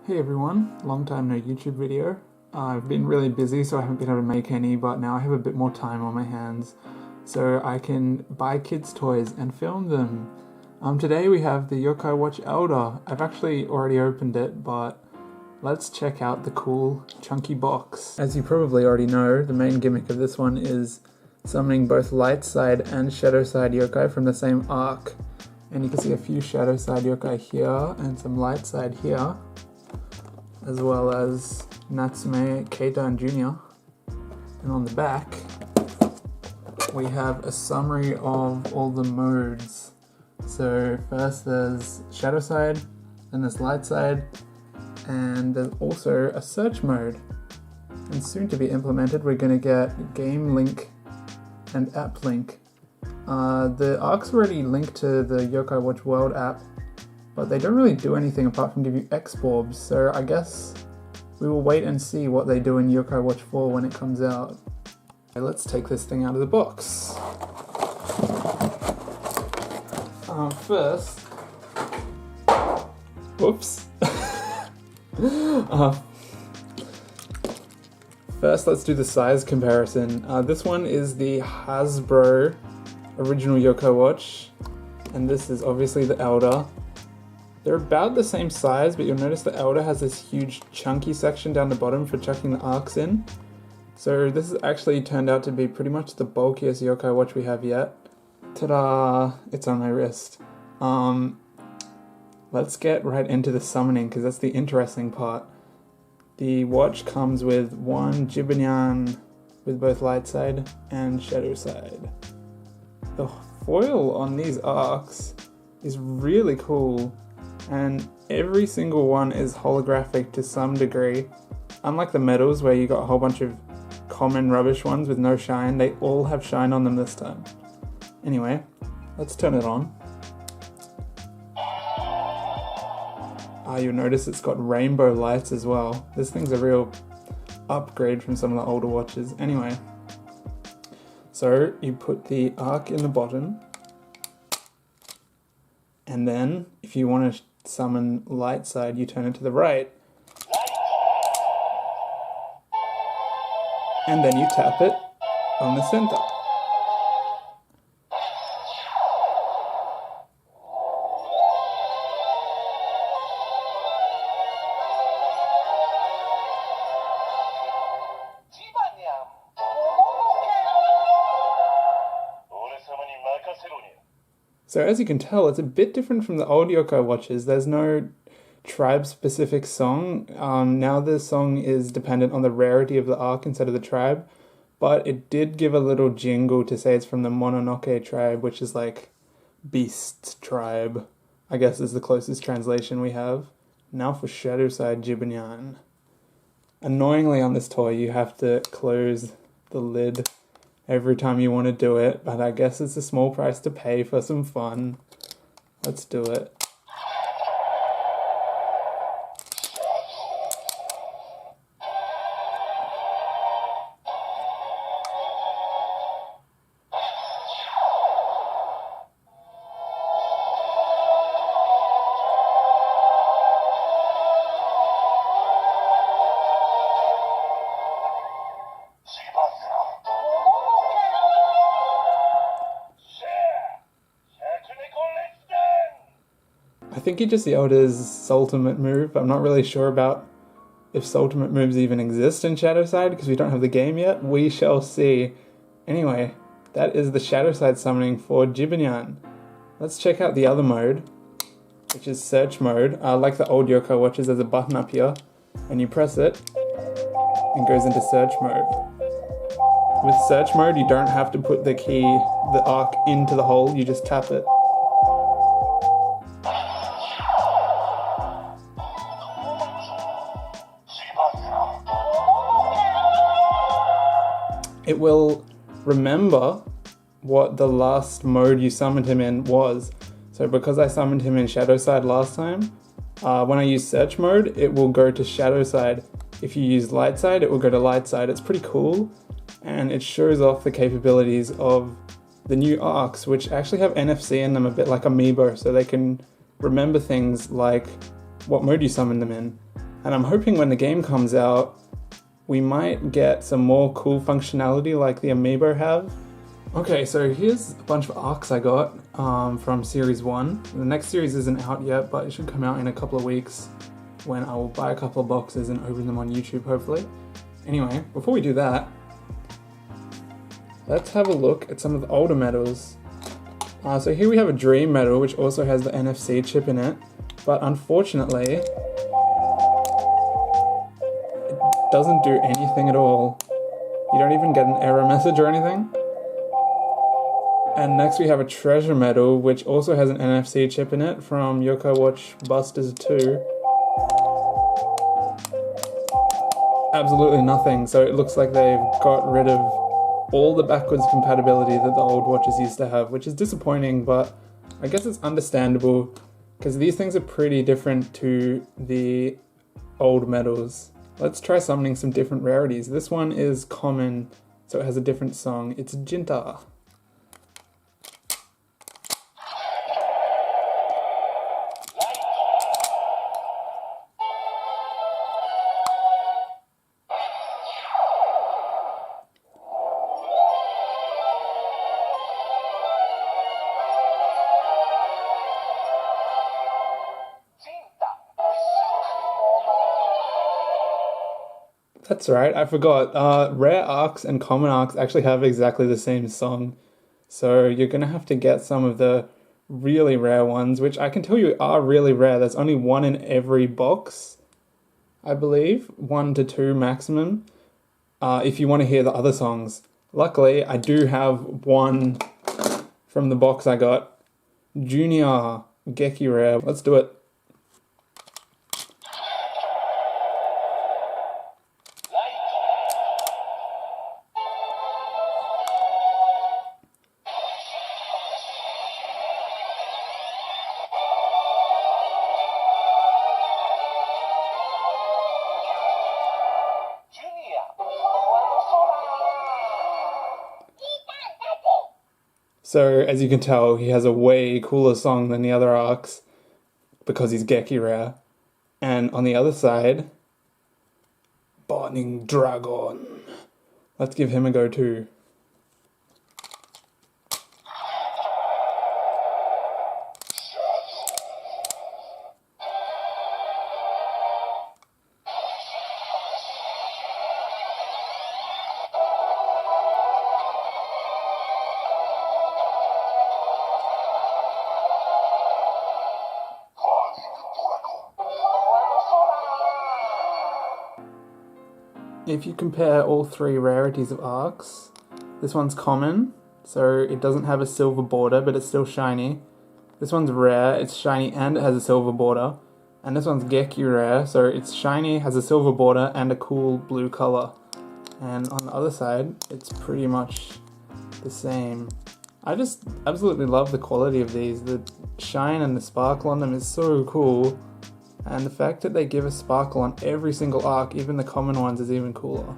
Hey everyone, long time no YouTube video. I've been really busy so I haven't been able to make any, but now I have a bit more time on my hands so I can buy kids toys and film them. Today we have the Yokai Watch Elder. I've actually already opened it, but let's check out the cool chunky box. As you probably already know, the main gimmick of this one is summoning both light side and shadow side yokai from the same arc. And you can see a few shadow side yokai here and some light side here, as well as Natsume, Keita, and Junior. And on the back, we have a summary of all the modes. So first there's shadow side, then there's light side, and there's also a search mode. And soon to be implemented, we're going to get game link and app link. The arc's already linked to the Yokai Watch World app, but they don't really do anything apart from give you X-Borbs, so I guess we will wait and see what they do in Yokai Watch 4 when it comes out. Okay, let's take this thing out of the box. First, whoops. First, let's do the size comparison. This one is the Hasbro original Yokai Watch, and this is obviously the Elder. They're about the same size, but you'll notice the Elder has this huge chunky section down the bottom for chucking the arcs in. So this has actually turned out to be pretty much the bulkiest Yokai Watch we have yet. Ta-da! It's on my wrist. Let's get right into the summoning, because that's the interesting part. The watch comes with one Jibanyan with both light side and shadow side. The foil on these arcs is really cool, and every single one is holographic to some degree. Unlike the medals where you got a whole bunch of common rubbish ones with no shine, they all have shine on them this time. Anyway, let's turn it on. You'll notice it's got rainbow lights as well. This thing's a real upgrade from some of the older watches. Anyway, so you put the arc in the bottom, and then if you want to summon light side, you turn it to the right, and then you tap it on the center. So as you can tell, it's a bit different from the old Yokai Watches. There's no tribe-specific song. Now the song is dependent on the rarity of the arc instead of the tribe, but it did give a little jingle to say it's from the Mononoke tribe, which is like beast tribe, I guess is the closest translation we have. Now for shadow side Jibanyan. Annoyingly on this toy, you have to close the lid every time you want to do it, but I guess it's a small price to pay for some fun. Let's do it. I think he just yelled his ultimate move. I'm not really sure about if ultimate moves even exist in Shadow Side because we don't have the game yet. We shall see. Anyway, that is the Shadow Side summoning for Jibanyan. Let's check out the other mode, which is search mode. Like the old Yokai Watches, there's a button up here, and you press it, and goes into search mode. With search mode, you don't have to put the key, the arc, into the hole, you just tap it. It will remember what the last mode you summoned him in was. So because I summoned him in Shadow Side last time, when I use search mode, it will go to Shadow Side. If you use light side, it will go to light side. It's pretty cool, and it shows off the capabilities of the new arcs, which actually have NFC in them, a bit like Amiibo, so they can remember things like what mode you summoned them in. And I'm hoping when the game comes out, we might get some more cool functionality like the amiibo have. Okay, so here's a bunch of arcs I got from Series 1. The next series isn't out yet, but it should come out in a couple of weeks when I will buy a couple of boxes and open them on YouTube, hopefully. Anyway, before we do that, let's have a look at some of the older medals. So here we have a Dream medal, which also has the NFC chip in it, but unfortunately, doesn't do anything at all. You don't even get an error message or anything. And next we have a Treasure medal, which also has an NFC chip in it from Yokai Watch Busters 2. Absolutely nothing, so it looks like they've got rid of all the backwards compatibility that the old watches used to have, which is disappointing, but I guess it's understandable because these things are pretty different to the old medals. Let's try summoning some different rarities. This one is common, so it has a different song. It's Jinta. That's right, I forgot. Rare arcs and common arcs actually have exactly the same song. So you're gonna have to get some of the really rare ones, which I can tell you are really rare. There's only one in every box, I believe. 1 to 2 maximum, if you want to hear the other songs. Luckily, I do have one from the box I got. Junior Geki Rare. Let's do it. So, as you can tell, he has a way cooler song than the other arcs because he's Geki Rare. And on the other side, Burning Dragon. Let's give him a go too. If you compare all three rarities of arcs, this one's common, so it doesn't have a silver border, but it's still shiny. This one's rare, it's shiny and it has a silver border. And this one's Geki Rare, so it's shiny, has a silver border, and a cool blue color. And on the other side, it's pretty much the same. I just absolutely love the quality of these. The shine and the sparkle on them is so cool. And the fact that they give a sparkle on every single arc, even the common ones, is even cooler.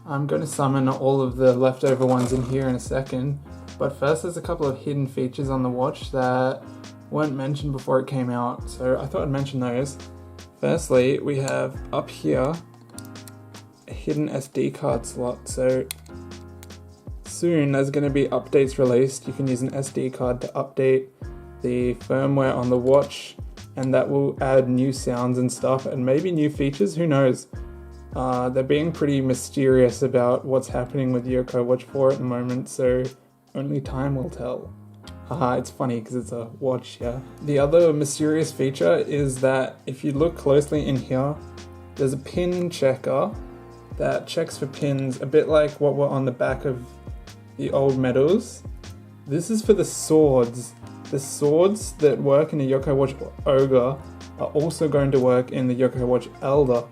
I'm going to summon all of the leftover ones in here in a second, but first there's a couple of hidden features on the watch that weren't mentioned before it came out, so I thought I'd mention those. Firstly, we have up here a hidden SD card slot, so soon there's going to be updates released. You can use an SD card to update the firmware on the watch, and that will add new sounds and stuff, and maybe new features, who knows. They're being pretty mysterious about what's happening with Yokai Watch 4 at the moment, so only time will tell. Haha, it's funny because it's a watch, yeah. The other mysterious feature is that if you look closely in here, there's a pin checker that checks for pins, a bit like what were on the back of the old medals. This is for the swords. The swords that work in the Yokai Watch Ogre are also going to work in the Yokai Watch Elder.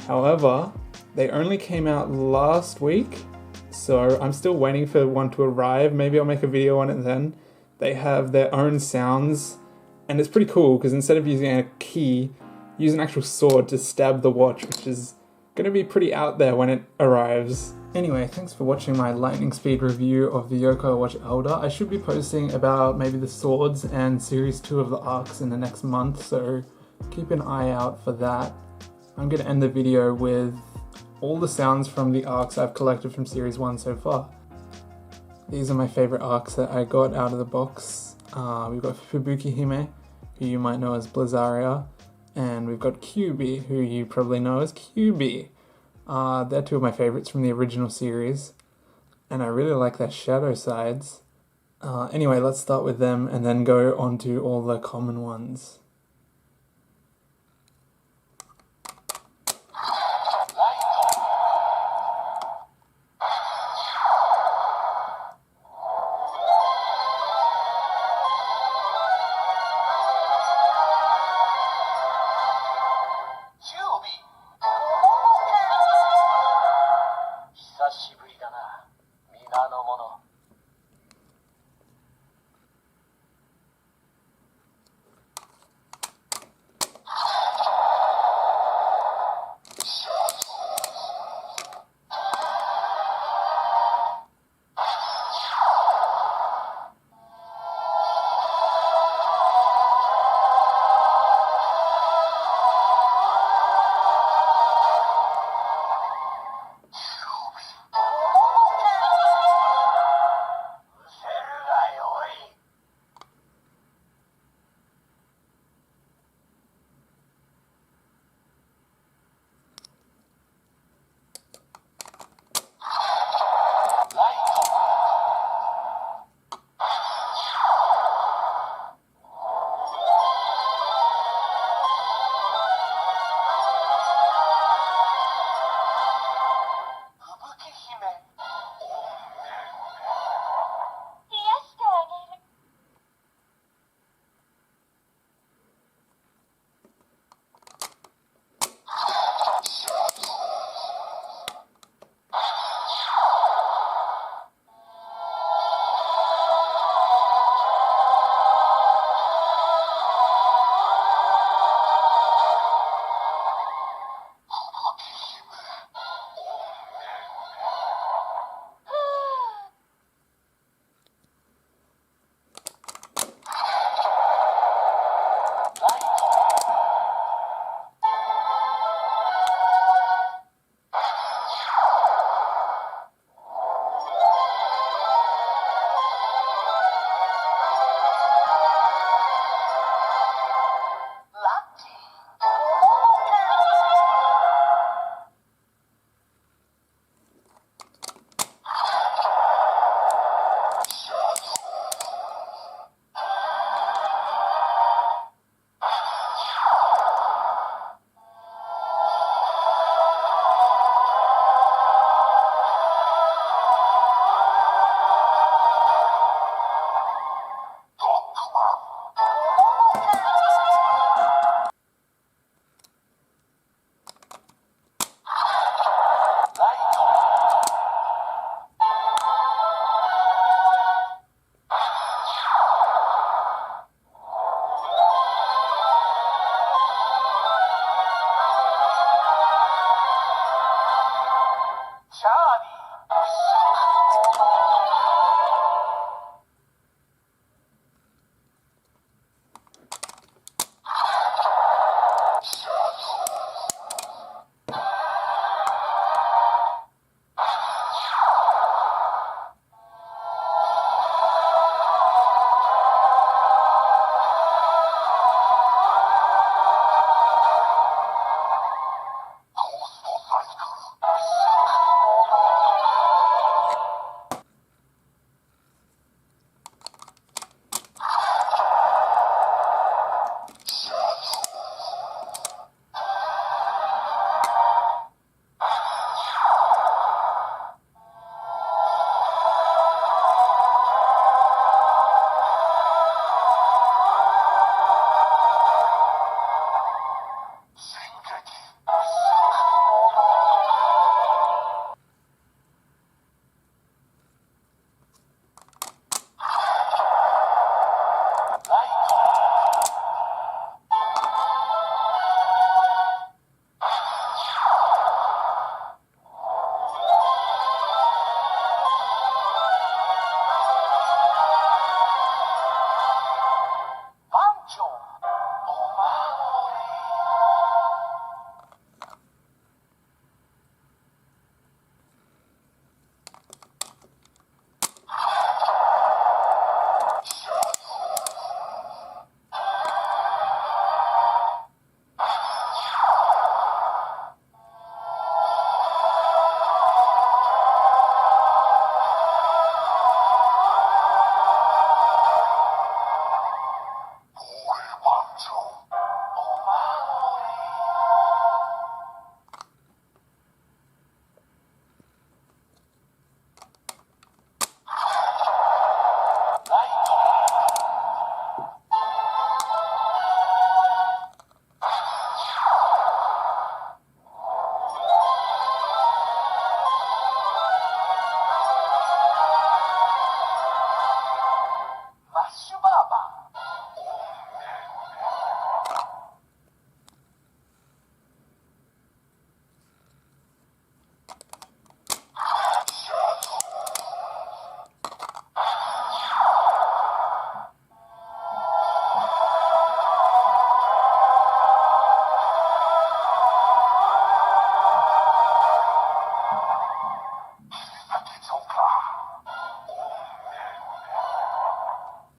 However, they only came out last week, so I'm still waiting for one to arrive. Maybe I'll make a video on it then. They have their own sounds, and it's pretty cool because instead of using a key, use an actual sword to stab the watch, which is going to be pretty out there when it arrives. Anyway, thanks for watching my lightning speed review of the Yokai Watch Elder. I should be posting about maybe the swords and series 2 of the arcs in the next month, so keep an eye out for that. I'm going to end the video with all the sounds from the arcs I've collected from Series 1 so far. These are my favourite arcs that I got out of the box. We've got Fubuki Hime, who you might know as Blizzaria, and we've got Kyubi, who you probably know as Kyubi. They're two of my favourites from the original series, and I really like their shadow sides. Anyway, let's start with them and then go on to all the common ones.